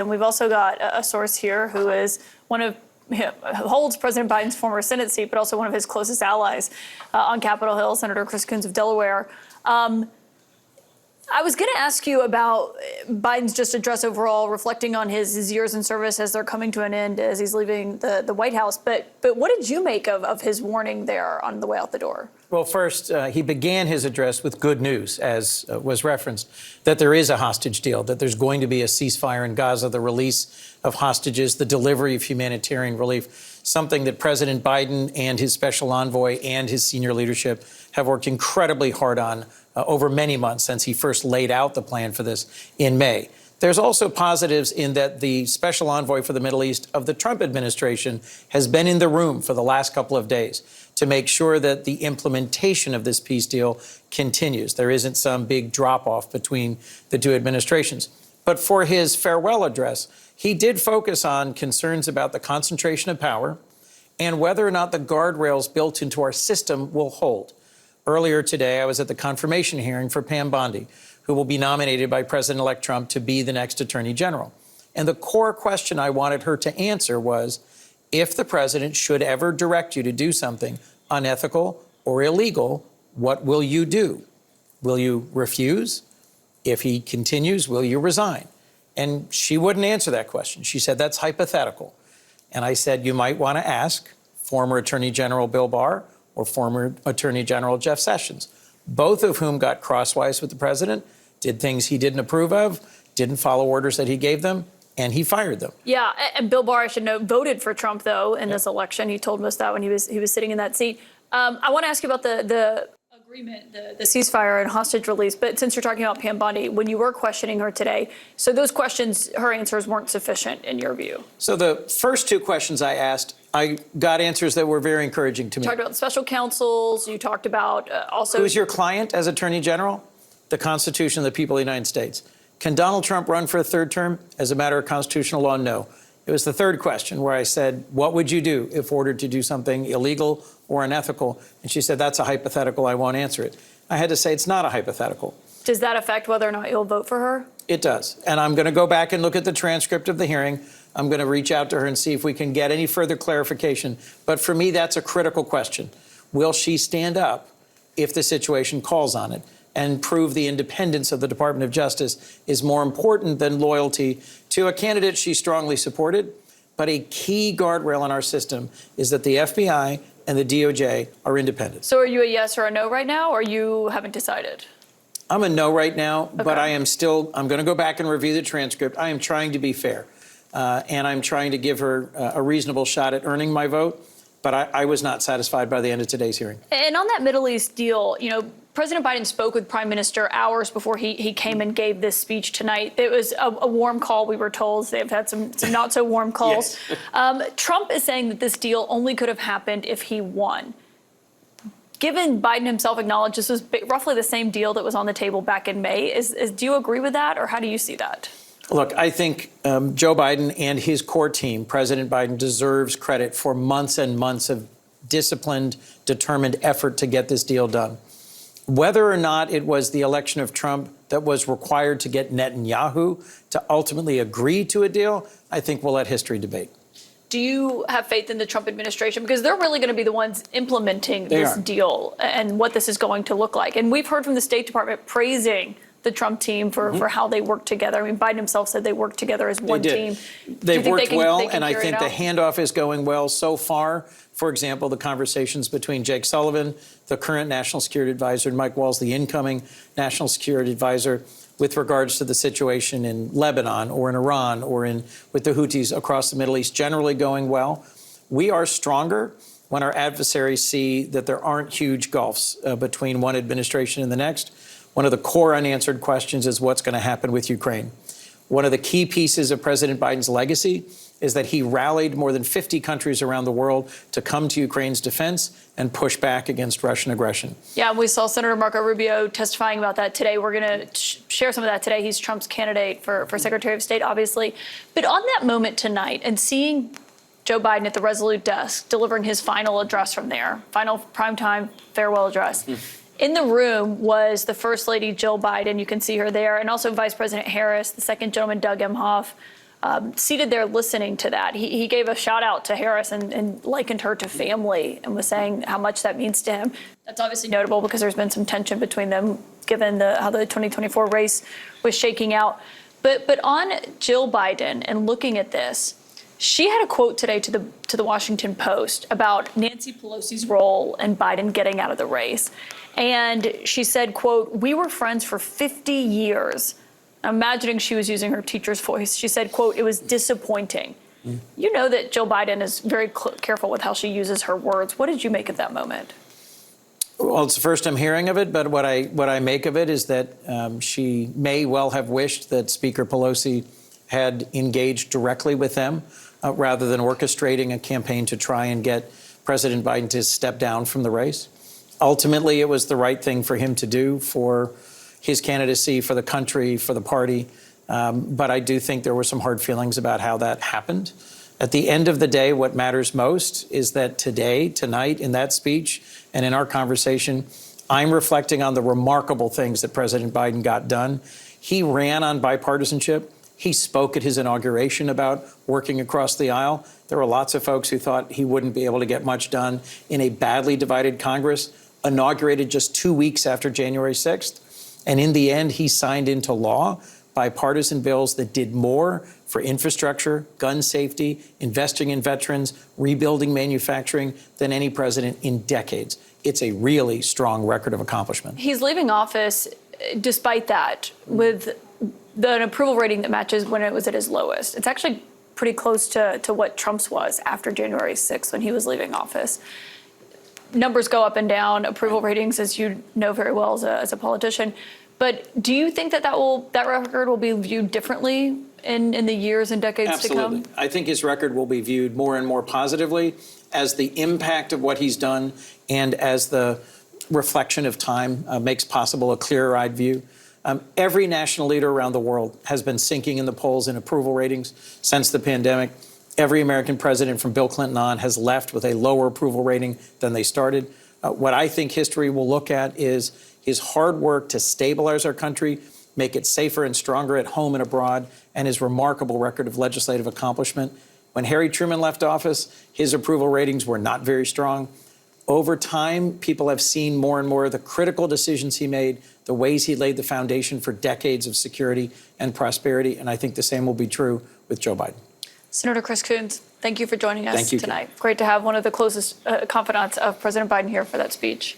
And we've also got a source here who is holds President Biden's former Senate seat, but also one of his closest allies on Capitol Hill, Senator Chris Coons of Delaware. I was going to ask you about Biden's just address overall, reflecting on his years in service as they're coming to an end as he's leaving the White House. But what did you make of his warning there on the way out the door? Well, first, he began his address with good news, as was referenced, that there is a hostage deal, that there's going to be a ceasefire in Gaza, the release of hostages, the delivery of humanitarian relief, something that President Biden and his special envoy and his senior leadership have worked incredibly hard on over many months since he first laid out the plan for this in May. There's also positives in that the special envoy for the Middle East of the Trump administration has been in the room for the last couple of days to make sure that the implementation of this peace deal continues. There isn't some big drop-off between the two administrations. But for his farewell address, he did focus on concerns about the concentration of power and whether or not the guardrails built into our system will hold. Earlier today, I was at the confirmation hearing for Pam Bondi, who will be nominated by President-elect Trump to be the next Attorney General. And the core question I wanted her to answer was, if the president should ever direct you to do something unethical or illegal, what will you do? Will you refuse? If he continues, will you resign? And she wouldn't answer that question. She said, that's hypothetical. And I said, you might want to ask former Attorney General Bill Barr or former Attorney General Jeff Sessions, both of whom got crosswise with the president, did things he didn't approve of, didn't follow orders that he gave them, and he fired them. Yeah, and Bill Barr, I should note, voted for Trump, though, in this election. He told us that when he was sitting in that seat. I want to ask you about the agreement, the ceasefire and hostage release. But since you're talking about Pam Bondi, when you were questioning her today, so those questions, her answers weren't sufficient in your view? So the first two questions I asked, I got answers that were very encouraging to me. You talked about special counsels. You talked about also... Who's your client as Attorney General? The Constitution of the people of the United States. Can Donald Trump run for a third term? As a matter of constitutional law, no. It was the third question where I said, what would you do if ordered to do something illegal or unethical? And she said, that's a hypothetical. I won't answer it. I had to say, it's not a hypothetical. Does that affect whether or not you'll vote for her? It does. And I'm going to go back and look at the transcript of the hearing. I'm going to reach out to her and see if we can get any further clarification. But for me, that's a critical question. Will she stand up if the situation calls on it? And prove the independence of the Department of Justice is more important than loyalty to a candidate she strongly supported. But a key guardrail in our system is that the FBI and the DOJ are independent. So are you a yes or a no right now, or you haven't decided? I'm a no right now, okay. But I'm going to go back and review the transcript. I am trying to be fair, and I'm trying to give her a reasonable shot at earning my vote. But I was not satisfied by the end of today's hearing. And on that Middle East deal, President Biden spoke with Prime Minister hours before he came and gave this speech tonight. It was a warm call, we were told. They've had some not so warm calls. Yes. Trump is saying that this deal only could have happened if he won. Given Biden himself acknowledged this was roughly the same deal that was on the table back in May, do you agree with that, or how do you see that? Look, I think Joe Biden and his core team, President Biden, deserves credit for months and months of disciplined, determined effort to get this deal done. Whether or not it was the election of Trump that was required to get Netanyahu to ultimately agree to a deal, I think we'll let history debate. Do you have faith in the Trump administration? Because they're really going to be the ones implementing this deal and what this is going to look like. And we've heard from the State Department praising the Trump team for how they work together. I mean, Biden himself said they worked together as one team. They've worked well, and I think the handoff is going well so far. For example, the conversations between Jake Sullivan, the current National Security Advisor, and Mike Waltz, the incoming National Security Advisor, with regards to the situation in Lebanon or in Iran or with the Houthis across the Middle East, generally going well. We are stronger when our adversaries see that there aren't huge gulfs between one administration and the next. One of the core unanswered questions is what's going to happen with Ukraine. One of the key pieces of President Biden's legacy is that he rallied more than 50 countries around the world to come to Ukraine's defense and push back against Russian aggression. Yeah, we saw Senator Marco Rubio testifying about that today. We're going to share some of that today. He's Trump's candidate for Secretary of State, obviously. But on that moment tonight and seeing Joe Biden at the Resolute desk delivering his final address from there, final primetime farewell address, in the room was the First Lady, Jill Biden. You can see her there. And also Vice President Harris, the second gentleman, Doug Emhoff, seated there listening to that. He gave a shout out to Harris and likened her to family and was saying how much that means to him. That's obviously notable because there's been some tension between them given how the 2024 race was shaking out. But on Jill Biden and looking at this, she had a quote today to the Washington Post about Nancy Pelosi's role and Biden getting out of the race. And she said, quote, "We were friends for 50 years. Imagining she was using her teacher's voice. She said, quote, "It was disappointing." You know that Jill Biden is very careful with how she uses her words. What did you make of that moment? Well, it's the first I'm hearing of it, but what I make of it is that she may well have wished that Speaker Pelosi had engaged directly with them rather than orchestrating a campaign to try and get President Biden to step down from the race. Ultimately, it was the right thing for him to do for his candidacy, for the country, for the party. But I do think there were some hard feelings about how that happened. At the end of the day, what matters most is that today, tonight, in that speech and in our conversation, I'm reflecting on the remarkable things that President Biden got done. He ran on bipartisanship. He spoke at his inauguration about working across the aisle. There were lots of folks who thought he wouldn't be able to get much done in a badly divided Congress, inaugurated just 2 weeks after January 6th. And in the end, he signed into law bipartisan bills that did more for infrastructure, gun safety, investing in veterans, rebuilding manufacturing than any president in decades. It's a really strong record of accomplishment. He's leaving office despite that with an approval rating that matches when it was at his lowest. It's actually pretty close to what Trump's was after January 6th when he was leaving office. Numbers go up and down, approval ratings, as you know very well as a politician. But do you think that record will be viewed differently in the years and decades to come? Absolutely. I think his record will be viewed more and more positively as the impact of what he's done and as the reflection of time makes possible a clearer-eyed view. Every national leader around the world has been sinking in the polls in approval ratings since the pandemic. Every American president from Bill Clinton on has left with a lower approval rating than they started. What I think history will look at is his hard work to stabilize our country, make it safer and stronger at home and abroad, and his remarkable record of legislative accomplishment. When Harry Truman left office, his approval ratings were not very strong. Over time, people have seen more and more the critical decisions he made, the ways he laid the foundation for decades of security and prosperity, and I think the same will be true with Joe Biden. Senator Chris Coons, thank you for joining us Thank you, tonight. Great to have one of the closest confidants of President Biden here for that speech.